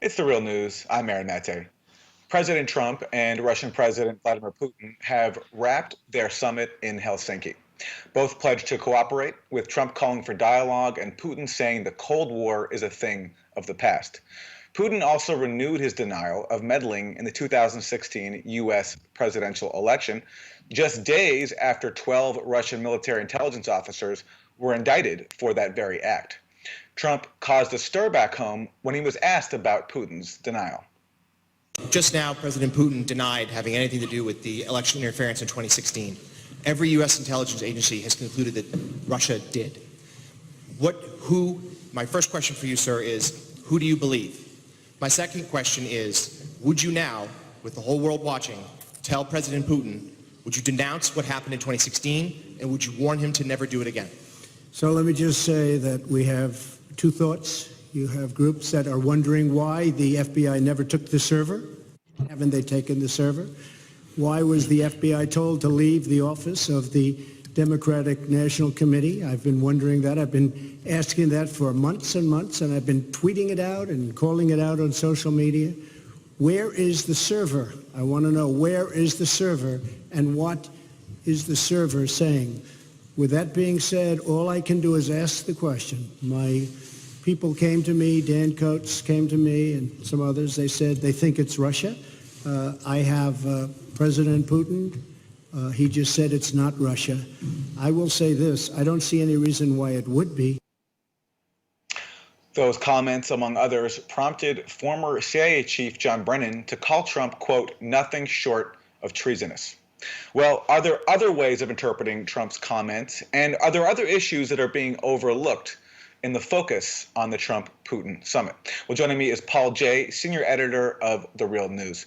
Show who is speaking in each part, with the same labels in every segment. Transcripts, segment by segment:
Speaker 1: It's the real news. I'm Aaron Mate. President Trump and Russian President Vladimir Putin have wrapped their summit in Helsinki. Both pledged to cooperate, with Trump calling for dialogue and Putin saying the Cold War is a thing of the past. Putin also renewed his denial of meddling in the 2016 U.S. presidential election, just days after 12 Russian military intelligence officers were indicted for that very act. Trump caused a stir back home when he was asked about Putin's denial.
Speaker 2: Just now, President Putin denied having anything to do with the election interference in 2016. Every U.S. intelligence agency has concluded that Russia did. My first question for you, sir, is who do you believe? My second question is, would you now, with the whole world watching, tell President Putin, would you denounce what happened in 2016, and would you warn him to never do it again?
Speaker 3: So let me just say that we have two thoughts. You have groups that are wondering why the FBI never took the server. Haven't they taken the server? Why was the FBI told to leave the office of the Democratic National Committee? I've been wondering that. I've been asking that for months and months, and I've been tweeting it out and calling it out on social media. Where is the server? I want to know, where is the server, and what is the server saying? With that being said, all I can do is ask the question. My people came to me, Dan Coates came to me, and some others. They said they think it's Russia. I have President Putin. He just said it's not Russia. I will say this. I don't see any reason why it would be.
Speaker 1: Those comments, among others, prompted former CIA chief John Brennan to call Trump, quote, nothing short of treasonous. Well, are there other ways of interpreting Trump's comments, and are there other issues that are being overlooked in the focus on the Trump-Putin summit? Well, joining me is Paul Jay, senior editor of The Real News.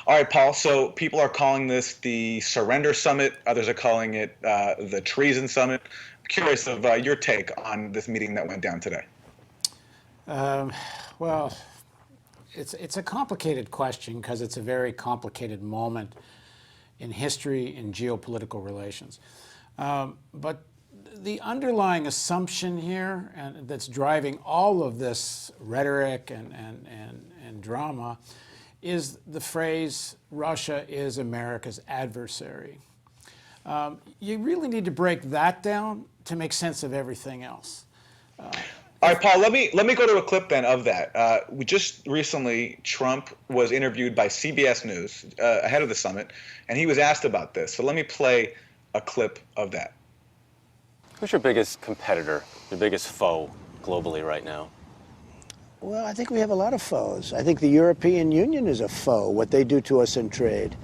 Speaker 1: All right, Paul, so people are calling this the surrender summit. Others are calling it the treason summit. I'm curious of your take on this meeting that went down today.
Speaker 4: Well, it's a complicated question because it's a very complicated moment in history and geopolitical relations. But the underlying assumption here, and that's driving all of this rhetoric and drama, is the phrase, Russia is America's adversary. You really need to break that down to make sense of everything else.
Speaker 1: All right, Paul, let me go to a clip then of that. We just recently, Trump was interviewed by CBS News ahead of the summit, and he was asked about this. So let me play a clip of that.
Speaker 5: Who's your biggest competitor, your biggest foe globally right now?
Speaker 6: Well, I think we have a lot of foes. I think the European Union is a foe, what they do to us in trade.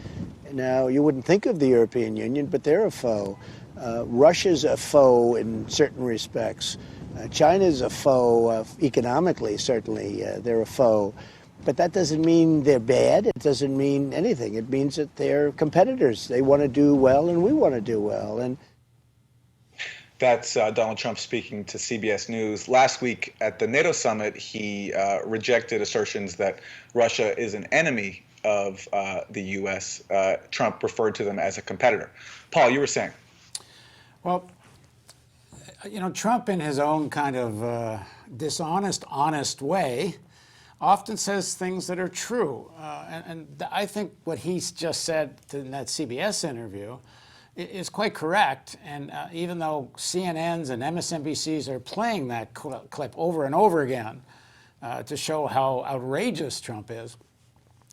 Speaker 6: Now, you wouldn't think of the European Union, but they're a foe. Russia's a foe in certain respects. China's a foe economically, certainly. They're a foe. But that doesn't mean they're bad. It doesn't mean anything. It means that they're competitors. They want to do well, and we want to do well. And
Speaker 1: that's Donald Trump speaking to CBS News. Last week at the NATO summit, he rejected assertions that Russia is an enemy of the U.S. Trump referred to them as a competitor. Paul, you were saying?
Speaker 4: Well, you know, Trump, in his own kind of dishonest, honest way, often says things that are true. And I think what he's just said in that CBS interview is quite correct. And even though CNNs and MSNBCs are playing that clip over and over again to show how outrageous Trump is,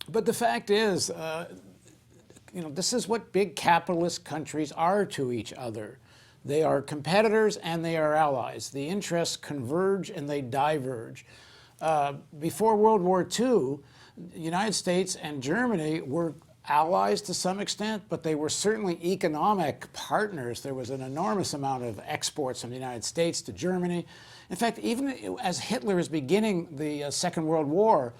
Speaker 4: but the fact is, you know, this is what big capitalist countries are to each other. They are competitors and they are allies. The interests converge and they diverge. Before World War II, the United States and Germany were allies to some extent, but they were certainly economic partners. There was an enormous amount of exports from the United States to Germany. In fact, even as Hitler is beginning the Second World War,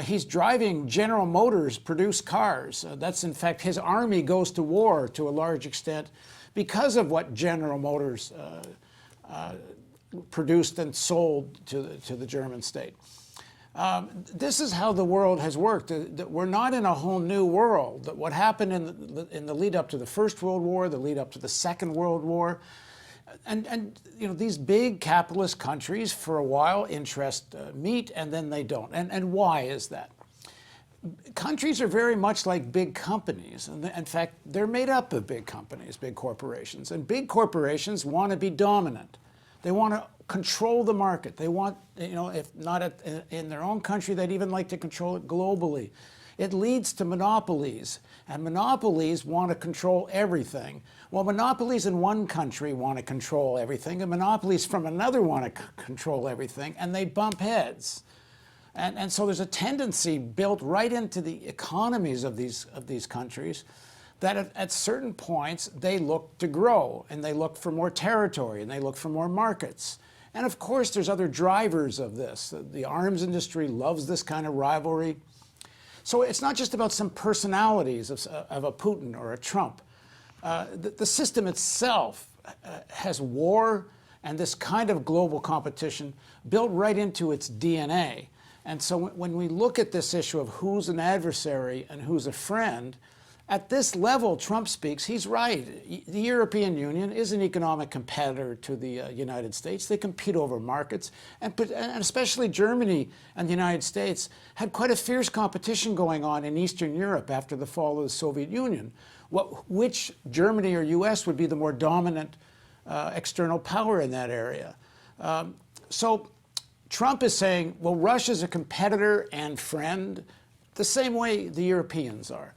Speaker 4: he's driving General Motors produced cars. That's, in fact, his army goes to war to a large extent because of what General Motors produced and sold to the German state. This is how the world has worked. We're not in a whole new world. What happened in the lead up to the First World War, the lead up to the Second World War, And these big capitalist countries for a while interest meet, and then they don't. And why is that? Countries are very much like big companies. And in fact, they're made up of big companies, big corporations. And big corporations want to be dominant. They want to control the market. They want, if not in their own country, they'd even like to control it globally. It leads to monopolies, and monopolies want to control everything. Well, monopolies in one country want to control everything, and monopolies from another want to control everything, and they bump heads. And so there's a tendency built right into the economies of these countries that at certain points they look to grow, and they look for more territory, and they look for more markets. And of course, there's other drivers of this. The arms industry loves this kind of rivalry. So it's not just about some personalities of a Putin or a Trump. The system itself has war and this kind of global competition built right into its DNA. And so when we look at this issue of who's an adversary and who's a friend, at this level, Trump speaks, he's right. The European Union is an economic competitor to the United States. They compete over markets, and especially Germany and the United States had quite a fierce competition going on in Eastern Europe after the fall of the Soviet Union. Which Germany or US would be the more dominant external power in that area? So Trump is saying, well, Russia's a competitor and friend the same way the Europeans are.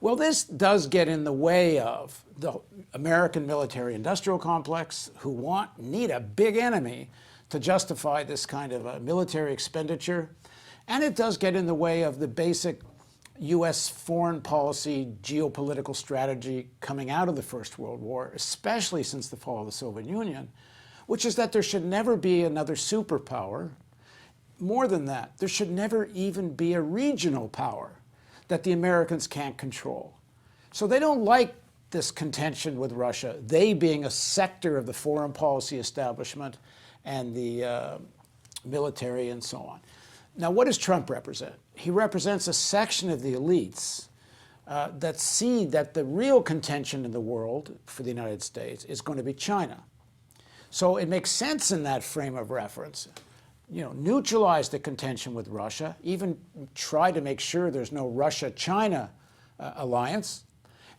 Speaker 4: Well, this does get in the way of the American military-industrial complex, who need a big enemy to justify this kind of military expenditure. And it does get in the way of the basic U.S. foreign policy, geopolitical strategy coming out of the First World War, especially since the fall of the Soviet Union, which is that there should never be another superpower. More than that, there should never even be a regional power that the Americans can't control. So they don't like this contention with Russia, they being a sector of the foreign policy establishment and the military and so on. Now, what does Trump represent? He represents a section of the elites that see that the real contention in the world for the United States is going to be China. So it makes sense in that frame of reference. Neutralize the contention with Russia, even try to make sure there's no Russia-China alliance.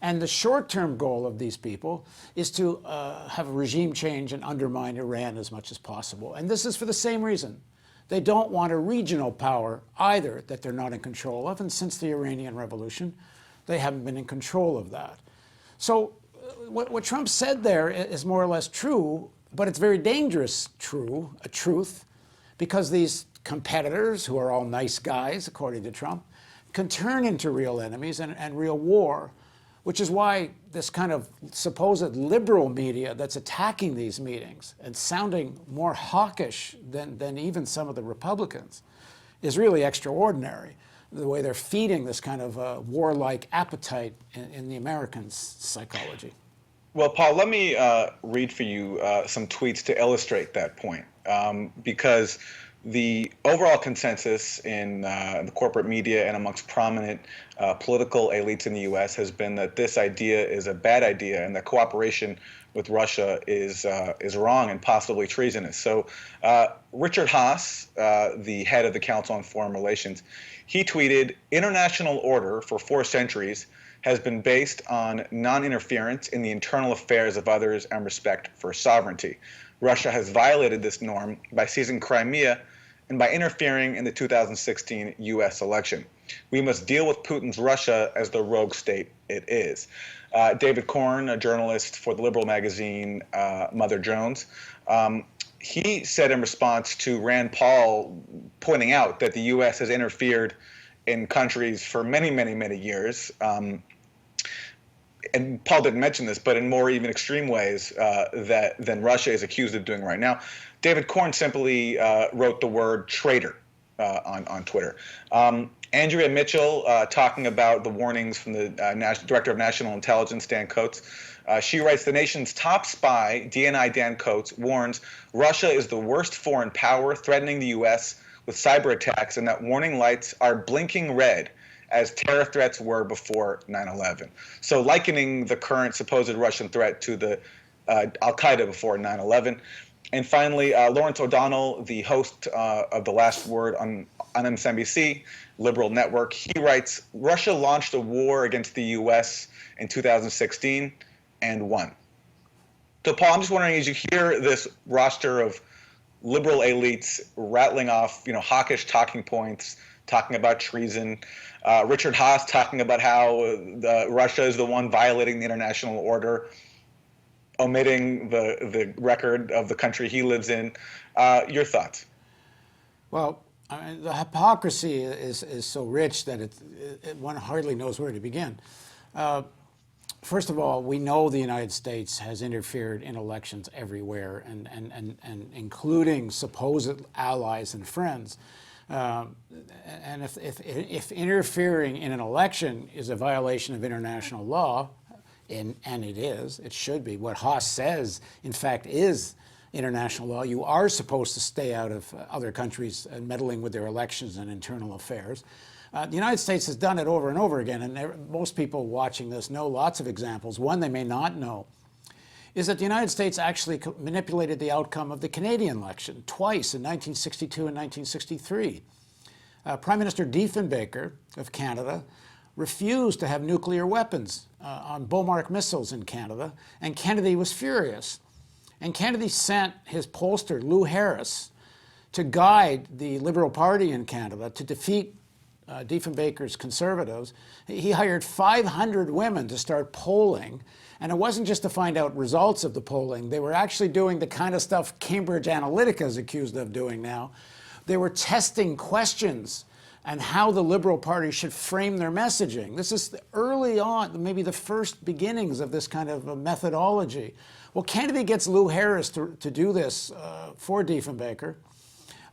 Speaker 4: And the short-term goal of these people is to have a regime change and undermine Iran as much as possible. And this is for the same reason. They don't want a regional power either that they're not in control of. And since the Iranian Revolution, they haven't been in control of that. So what Trump said there is more or less true, but it's very dangerous truth, because these competitors, who are all nice guys, according to Trump, can turn into real enemies and real war, which is why this kind of supposed liberal media that's attacking these meetings and sounding more hawkish than even some of the Republicans is really extraordinary, the way they're feeding this kind of warlike appetite in the Americans' psychology.
Speaker 1: Well, Paul, let me read for you some tweets to illustrate that point, because the overall consensus in the corporate media and amongst prominent political elites in the U.S. has been that this idea is a bad idea and that cooperation with Russia is wrong and possibly treasonous. So Richard Haass, the head of the Council on Foreign Relations, he tweeted, "International order for 4 centuries has been based on non-interference in the internal affairs of others and respect for sovereignty. Russia has violated this norm by seizing Crimea and by interfering in the 2016 U.S. election. We must deal with Putin's Russia as the rogue state it is." David Corn, a journalist for the liberal magazine Mother Jones, he said in response to Rand Paul pointing out that the U.S. has interfered in countries for many, many, many years, and Paul didn't mention this, but in more even extreme ways than Russia is accused of doing right now. David Corn simply wrote the word traitor on Twitter. Andrea Mitchell, talking about the warnings from the Director of National Intelligence, Dan Coates, she writes, "The nation's top spy, DNI Dan Coates, warns Russia is the worst foreign power threatening the U.S. with cyber attacks, and that warning lights are blinking red as terror threats were before 9/11. So likening the current supposed Russian threat to the Al-Qaeda before 9/11. And finally, Lawrence O'Donnell, the host of The Last Word on MSNBC, liberal network, he writes, Russia launched a war against the U.S. in 2016 and won. So, Paul, I'm just wondering, as you hear this roster of liberal elites rattling off, hawkish talking points, talking about treason, Richard Haas talking about how Russia is the one violating the international order, omitting the record of the country he lives in. Your thoughts?
Speaker 4: Well, I mean, the hypocrisy is so rich that one hardly knows where to begin. First of all, we know the United States has interfered in elections everywhere, and including supposed allies and friends. And if interfering in an election is a violation of international law, and it should be. What Haas says, in fact, is international law. You are supposed to stay out of other countries meddling with their elections and internal affairs. The United States has done it over and over again, and most people watching this know lots of examples. One they may not know is that the United States actually manipulated the outcome of the Canadian election twice, in 1962 and 1963. Prime Minister Diefenbaker of Canada refused to have nuclear weapons on Beaumark missiles in Canada, and Kennedy was furious. And Kennedy sent his pollster, Lou Harris, to guide the Liberal Party in Canada to defeat Diefenbaker's Conservatives. He hired 500 women to start polling, and it wasn't just to find out results of the polling. They were actually doing the kind of stuff Cambridge Analytica is accused of doing now. They were testing questions and how the Liberal Party should frame their messaging. This is early on, maybe the first beginnings of this kind of a methodology. Well, Kennedy gets Lou Harris to do this for Diefenbaker,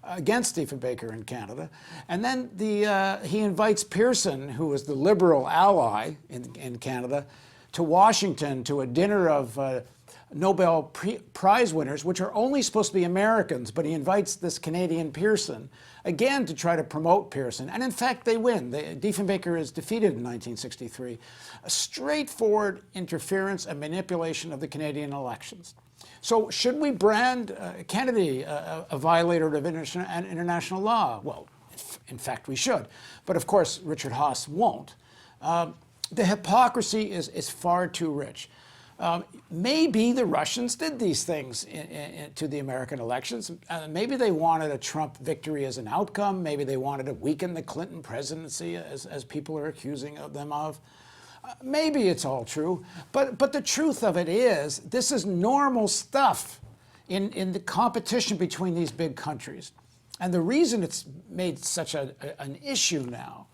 Speaker 4: against Diefenbaker in Canada. And then he invites Pearson, who is the Liberal ally in Canada, to Washington to a dinner of Nobel Prize winners, which are only supposed to be Americans, but he invites this Canadian Pearson, again, to try to promote Pearson. And in fact, they win. Diefenbaker is defeated in 1963. A straightforward interference and manipulation of the Canadian elections. So should we brand Kennedy a violator of international law? Well, in fact, we should. But of course, Richard Haas won't. The hypocrisy is far too rich. Maybe the Russians did these things to the American elections. Maybe they wanted a Trump victory as an outcome. Maybe they wanted to weaken the Clinton presidency, as people are accusing them of. Maybe it's all true. But the truth of it is, this is normal stuff in the competition between these big countries. And the reason it's made such an issue now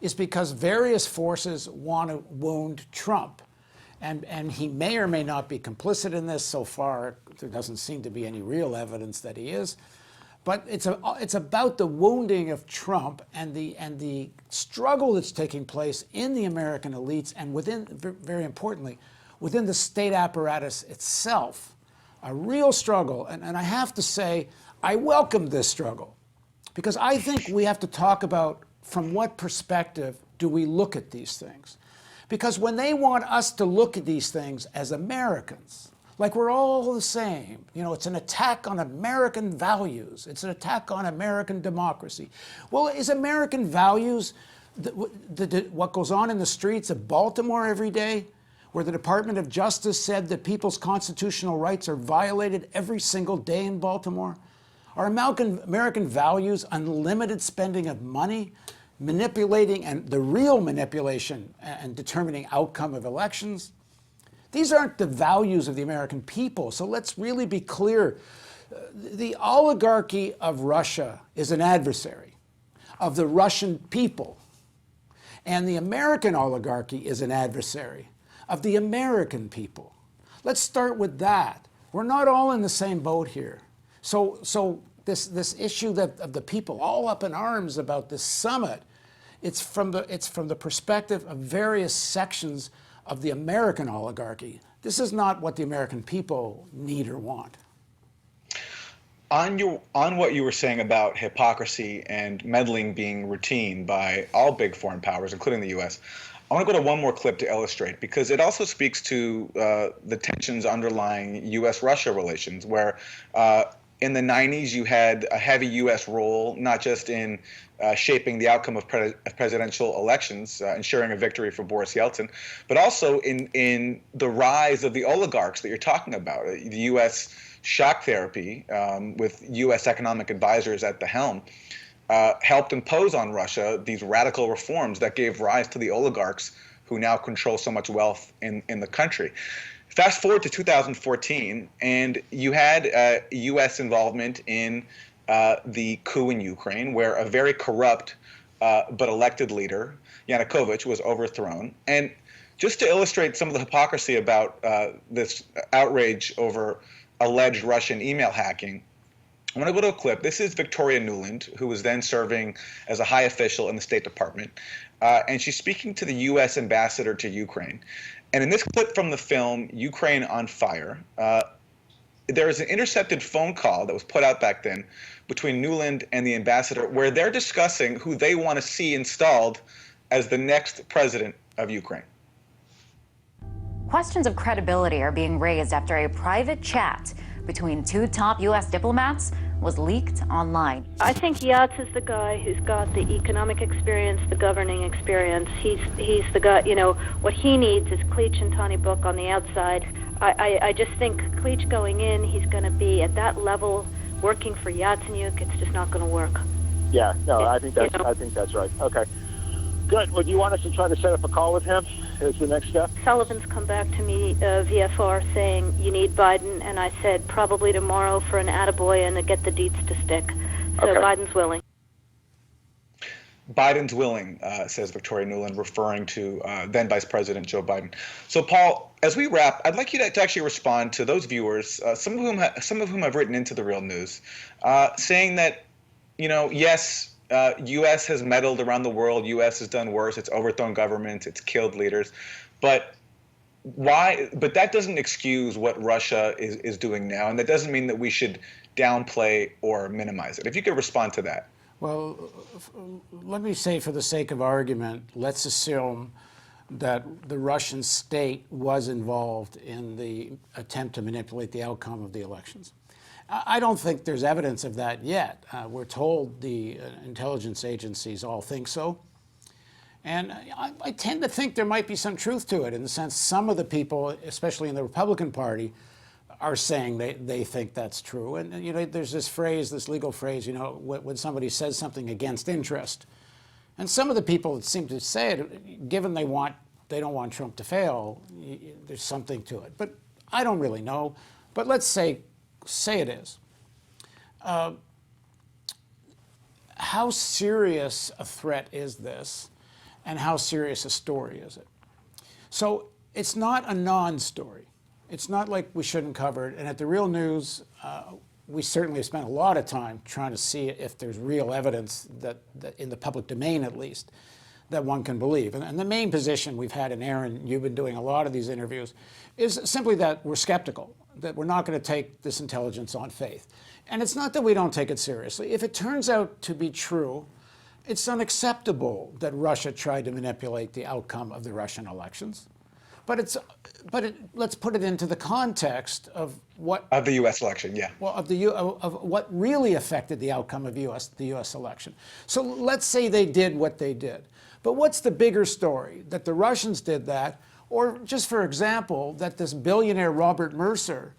Speaker 4: is because various forces want to wound Trump. And he may or may not be complicit in this. So far, there doesn't seem to be any real evidence that he is. But it's about the wounding of Trump and the struggle that's taking place in the American elites and within, very importantly, within the state apparatus itself. A real struggle. And I have to say, I welcome this struggle, because I think we have to talk about from what perspective do we look at these things. Because when they want us to look at these things as Americans, like we're all the same, it's an attack on American values. It's an attack on American democracy. Well, is American values what goes on in the streets of Baltimore every day, where the Department of Justice said that people's constitutional rights are violated every single day in Baltimore? Are American values unlimited spending of money, manipulating, and the real manipulation and determining outcome of elections? These aren't the values of the American people. So let's really be clear. The oligarchy of Russia is an adversary of the Russian people. And the American oligarchy is an adversary of the American people. Let's start with that. We're not all in the same boat here. So this issue of the people all up in arms about this summit, it's from the perspective of various sections of the American oligarchy. This is not what the American people need or want.
Speaker 1: On what you were saying about hypocrisy and meddling being routine by all big foreign powers, including the U.S., I want to go to one more clip to illustrate, because it also speaks to the tensions underlying U.S.-Russia relations, where in the 90s you had a heavy U.S. role, not just in shaping the outcome of presidential elections, ensuring a victory for Boris Yeltsin, but also in the rise of the oligarchs that you're talking about. The U.S. shock therapy, with U.S. economic advisors at the helm, helped impose on Russia these radical reforms that gave rise to the oligarchs who now control so much wealth in the country. Fast forward to 2014, and you had U.S. involvement in the coup in Ukraine, where a very corrupt but elected leader, Yanukovych, was overthrown. And just to illustrate some of the hypocrisy about this outrage over alleged Russian email hacking, I want to go to a clip. This is Victoria Nuland, who was then serving as a high official in the State Department. And she's speaking to the U.S. ambassador to Ukraine. And in this clip from the film, Ukraine on Fire, there is an intercepted phone call that was put out back then between Nuland and the ambassador, where they're discussing who they want to see installed as the next president of Ukraine.
Speaker 7: Questions of credibility are being raised after a private chat between two top U.S. diplomats was leaked online.
Speaker 8: I think Yats is the guy who's got the economic experience, the governing experience. He's the guy, you know, what he needs is Klitsch and Tony Book on the outside. I just think Klitsch going in, he's going to be at that level working for Yatsenyuk. It's just not going to work.
Speaker 9: Yeah, no, I think that's right. Okay. Good. Well, do you want us to try to set up a call with him as the next step?
Speaker 8: Sullivan's come back to me, VFR, saying you need Biden, and I said probably tomorrow for an attaboy and to get the deets to stick. So okay. Biden's willing.
Speaker 1: Biden's willing, says Victoria Nuland, referring to then Vice President Joe Biden. So, Paul, as we wrap, I'd like you to actually respond to those viewers, some of whom have written into The Real News, saying that, you know, yes, U.S. has meddled around the world. U.S. has done worse. It's overthrown governments. It's killed leaders. But why? But that doesn't excuse what Russia is doing now, and that doesn't mean that we should downplay or minimize it. If you could respond to that.
Speaker 4: Well, let me say, for the sake of argument, let's assume that the Russian state was involved in the attempt to manipulate the outcome of the elections. I don't think there's evidence of that yet. We're told the intelligence agencies all think so. And I tend to think there might be some truth to it, in the sense some of the people, especially in the Republican Party, are saying they think that's true. And you know, there's this phrase, this legal phrase, you know, when somebody says something against interest. And some of the people that seem to say it, given they don't want Trump to fail, there's something to it. But I don't really know. But let's say it is. How serious a threat is this, and how serious a story is it? So it's not a non-story. It's not like we shouldn't cover it. And at The Real News, we certainly have spent a lot of time trying to see if there's real evidence that in the public domain, at least, that one can believe. And the main position we've had, and Aaron, you've been doing a lot of these interviews, is simply that we're skeptical, that we're not going to take this intelligence on faith. And it's not that we don't take it seriously. If it turns out to be true, it's unacceptable that Russia tried to manipulate the outcome of the Russian elections. But let's put it into the context of what
Speaker 1: of the U.S. election, yeah.
Speaker 4: Well, of what really affected the outcome of the U.S. election. So let's say they did what they did. But what's the bigger story? That the Russians did that, or just for example, that this billionaire Robert Mercer,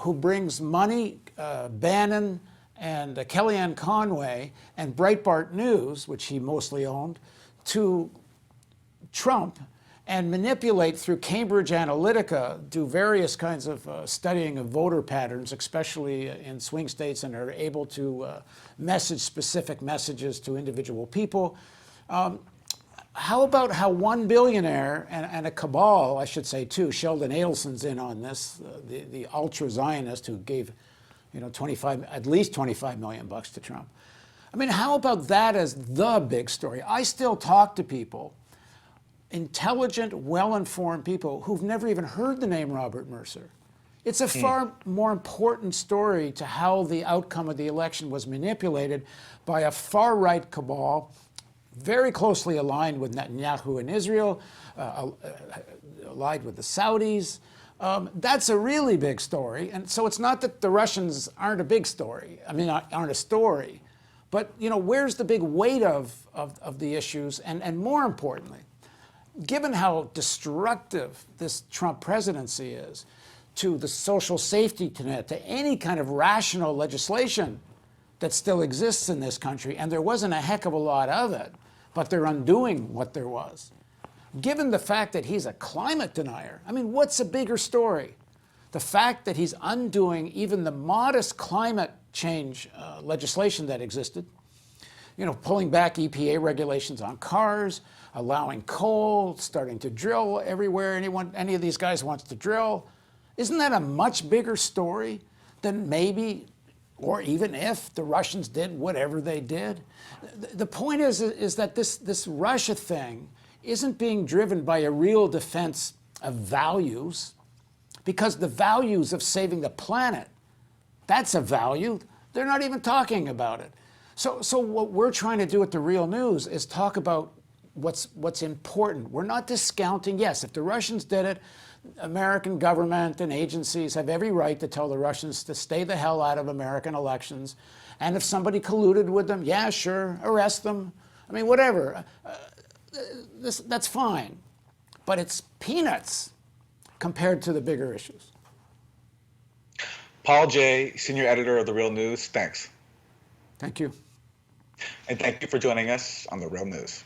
Speaker 4: who brings money, Bannon and Kellyanne Conway and Breitbart News, which he mostly owned, to Trump, and manipulate through Cambridge Analytica, do various kinds of studying of voter patterns, especially in swing states, and are able to message specific messages to individual people. How about how one billionaire and a cabal, I should say too, Sheldon Adelson's in on this, the ultra-Zionist who gave, you know, at least $25 million to Trump. I mean, how about that as the big story? I still talk to people, intelligent, well-informed people who've never even heard the name Robert Mercer. It's a far more important story to how the outcome of the election was manipulated by a far-right cabal, very closely aligned with Netanyahu in Israel, allied with the Saudis. That's a really big story. And so it's not that the Russians aren't a big story. I mean, aren't a story. But, where's the big weight of the issues? And more importantly, given how destructive this Trump presidency is to the social safety net, to any kind of rational legislation that still exists in this country, and there wasn't a heck of a lot of it, but they're undoing what there was. Given the fact that he's a climate denier, I mean, what's a bigger story? The fact that he's undoing even the modest climate change legislation that existed, pulling back EPA regulations on cars, allowing coal, starting to drill everywhere any of these guys wants to drill. Isn't that a much bigger story than maybe, or even if, the Russians did whatever they did? The point is that this Russia thing isn't being driven by a real defense of values, because the values of saving the planet, that's a value. They're not even talking about it. So what we're trying to do at The Real News is talk about what's important. We're not discounting, yes, if the Russians did it, American government and agencies have every right to tell the Russians to stay the hell out of American elections. And if somebody colluded with them, yeah, sure, arrest them. I mean, whatever. That's fine. But it's peanuts compared to the bigger issues.
Speaker 1: Paul Jay, senior editor of The Real News, thanks.
Speaker 4: Thank you.
Speaker 1: And thank you for joining us on The Real News.